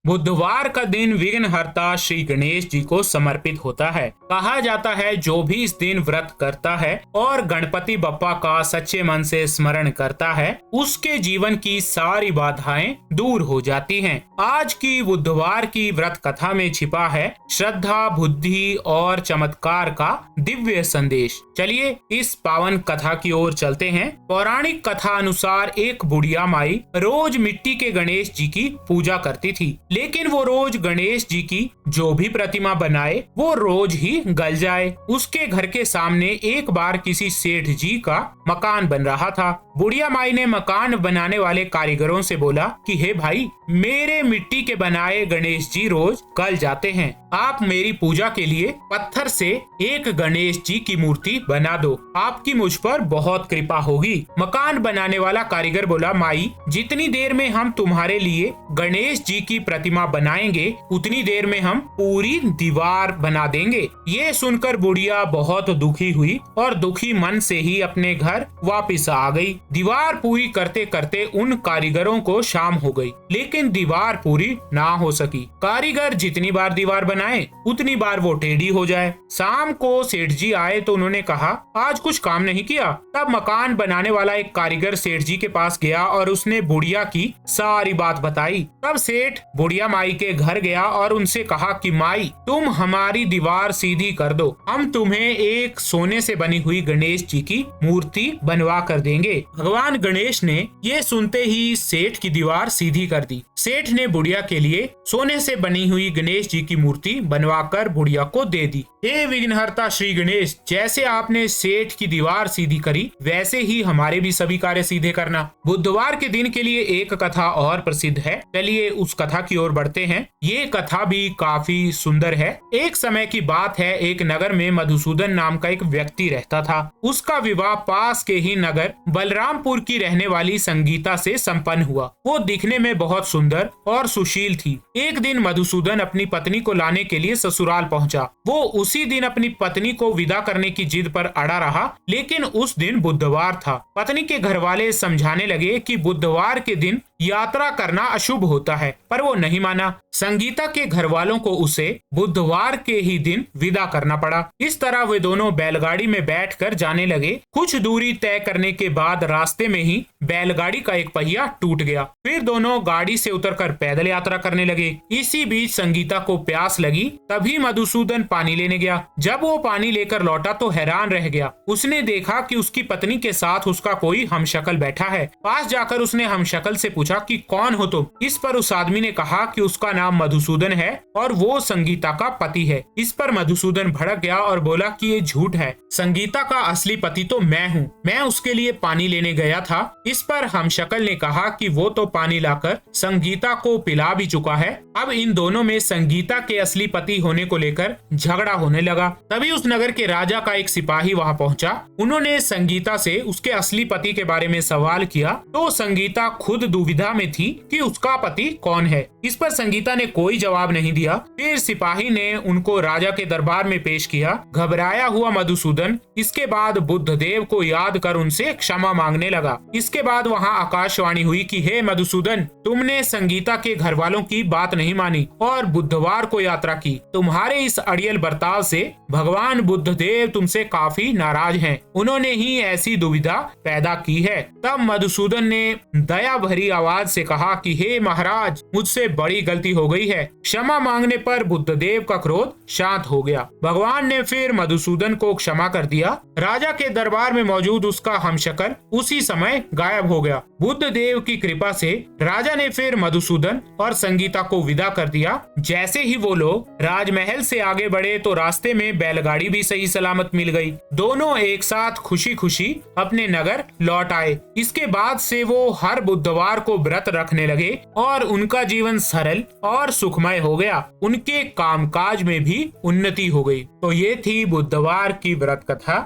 बुधवार का दिन विघ्नहर्ता श्री गणेश जी को समर्पित होता है। कहा जाता है जो भी इस दिन व्रत करता है और गणपति बप्पा का सच्चे मन से स्मरण करता है, उसके जीवन की सारी बाधाएं दूर हो जाती हैं। आज की बुधवार की व्रत कथा में छिपा है श्रद्धा, बुद्धि और चमत्कार का दिव्य संदेश। चलिए इस पावन कथा की ओर चलते हैं। पौराणिक कथा अनुसार एक बुढ़िया माई रोज मिट्टी के गणेश जी की पूजा करती थी, लेकिन वो रोज गणेश जी की जो भी प्रतिमा बनाए वो रोज ही गल जाए। उसके घर के सामने एक बार किसी सेठ जी का मकान बन रहा था। बुढ़िया माई ने मकान बनाने वाले कारीगरों से बोला कि हे भाई, मेरे मिट्टी के बनाए गणेश जी रोज गल जाते हैं, आप मेरी पूजा के लिए पत्थर से एक गणेश जी की मूर्ति बना दो, आपकी मुझ पर बहुत कृपा होगी। मकान बनाने वाला कारीगर बोला, माई, जितनी देर में हम तुम्हारे लिए गणेश जी की प्रतिमा बनाएंगे उतनी देर में हम पूरी दीवार बना देंगे। ये सुनकर बुढ़िया बहुत दुखी हुई और दुखी मन से ही अपने घर वापस आ गई। दीवार पूरी करते करते उन कारीगरों को शाम हो गई, लेकिन दीवार पूरी ना हो सकी। कारीगर जितनी बार दीवार बनाए उतनी बार वो टेढ़ी हो जाए। शाम को सेठ जी आए तो उन्होंने कहा, आज कुछ काम नहीं किया। तब मकान बनाने वाला एक कारीगर सेठ जी के पास गया और उसने बुढ़िया की सारी बात बताई। तब सेठ बुढ़िया माई के घर गया और उनसे कहा कि माई, तुम हमारी दीवार सीधी कर दो, हम तुम्हें एक सोने से बनी हुई गणेश जी की मूर्ति बनवा कर देंगे। भगवान गणेश ने ये सुनते ही सेठ की दीवार सीधी कर दी। सेठ ने बुढ़िया के लिए सोने से बनी हुई गणेश जी की मूर्ति बनवाकर बुढ़िया को दे दी। हे विघ्नहर्ता श्री गणेश, जैसे आपने सेठ की दीवार सीधी करी वैसे ही हमारे भी सभी कार्य सीधे करना। बुधवार के दिन के लिए एक कथा और प्रसिद्ध है, चलिए उस कथा की ओर बढ़ते हैं। ये कथा भी काफी सुंदर है। एक समय की बात है, एक नगर में मधुसूदन नाम का एक व्यक्ति रहता था। उसका विवाह पास के ही नगर बलरामपुर की रहने वाली संगीता से संपन्न हुआ। वो दिखने में बहुत सुंदर और सुशील थी। एक दिन मधुसूदन अपनी पत्नी को लाने के लिए ससुराल पहुंचा। वो उसी दिन अपनी पत्नी को विदा करने की जिद पर अड़ा रहा, लेकिन उस दिन बुधवार था। पत्नी के घर वाले समझाने लगे कि बुधवार के दिन यात्रा करना अशुभ होता है, पर वो नहीं माना। संगीता के घर वालों को उसे बुधवार के ही दिन विदा करना पड़ा। इस तरह वे दोनों बैलगाड़ी में बैठकर जाने लगे। कुछ दूरी तय करने के बाद रास्ते में ही बैलगाड़ी का एक पहिया टूट गया। फिर दोनों गाड़ी से उतरकर पैदल यात्रा करने लगे। इसी बीच संगीता को प्यास लगी, तभी मधुसूदन पानी लेने गया। जब वो पानी लेकर लौटा तो हैरान रह गया। उसने देखा कि उसकी पत्नी के साथ उसका कोई हमशक्ल बैठा है। पास जाकर उसने हमशक्ल से पूछा कि कौन हो तुम? इस पर उस आदमी ने कहा कि उसका नाम मधुसूदन है और वो संगीता का पति है। इस पर मधुसूदन भड़क गया और बोला कि ये झूठ है, संगीता का असली पति तो मैं हूँ, मैं उसके लिए पानी लेने गया था। इस पर हमशक्ल ने कहा कि वो तो पानी लाकर संगीता को पिला भी चुका है। अब इन दोनों में संगीता के असली पति होने को लेकर झगड़ा होने लगा। तभी उस नगर के राजा का एक सिपाही वहाँ पहुँचा। उन्होंने संगीता से उसके असली पति के बारे में सवाल किया तो संगीता खुद दुविधा में थी कि उसका पति कौन है। इस पर संगीता ने कोई जवाब नहीं दिया। फिर सिपाही ने उनको राजा के दरबार में पेश किया। घबराया हुआ मधुसूदन इसके बाद बुद्धदेव को याद कर उनसे क्षमा मांगने लगा। इसके बाद वहाँ आकाशवाणी हुई कि हे मधुसूदन, तुमने संगीता के घर वालों की बात नहीं मानी और बुधवार को यात्रा की। तुम्हारे इस अड़ियल बर्ताव से भगवान बुद्धदेव तुमसे काफी नाराज हैं। उन्होंने ही ऐसी दुविधा पैदा की है। तब मधुसूदन ने दया भरी आवाज से कहा कि हे महाराज, मुझसे बड़ी गलती हो गई है। क्षमा मांगने पर बुद्धदेव का क्रोध शांत हो गया। भगवान ने फिर मधुसूदन को क्षमा कर दिया। राजा के दरबार में मौजूद उसका हमशक्ल उसी समय गायब हो गया। बुद्धदेव की कृपा से राजा ने फिर मधुसूदन और संगीता को विदा कर दिया। जैसे ही वो लोग राजमहल से आगे बढ़े तो रास्ते में बैलगाड़ी भी सही सलामत मिल गई। दोनों एक साथ खुशी खुशी अपने नगर लौट आए। इसके बाद से वो हर बुधवार को व्रत रखने लगे और उनका जीवन सरल और सुखमय हो गया। उनके कामकाज में भी उन्नति हो गई। तो ये थी बुधवार की व्रत कथा।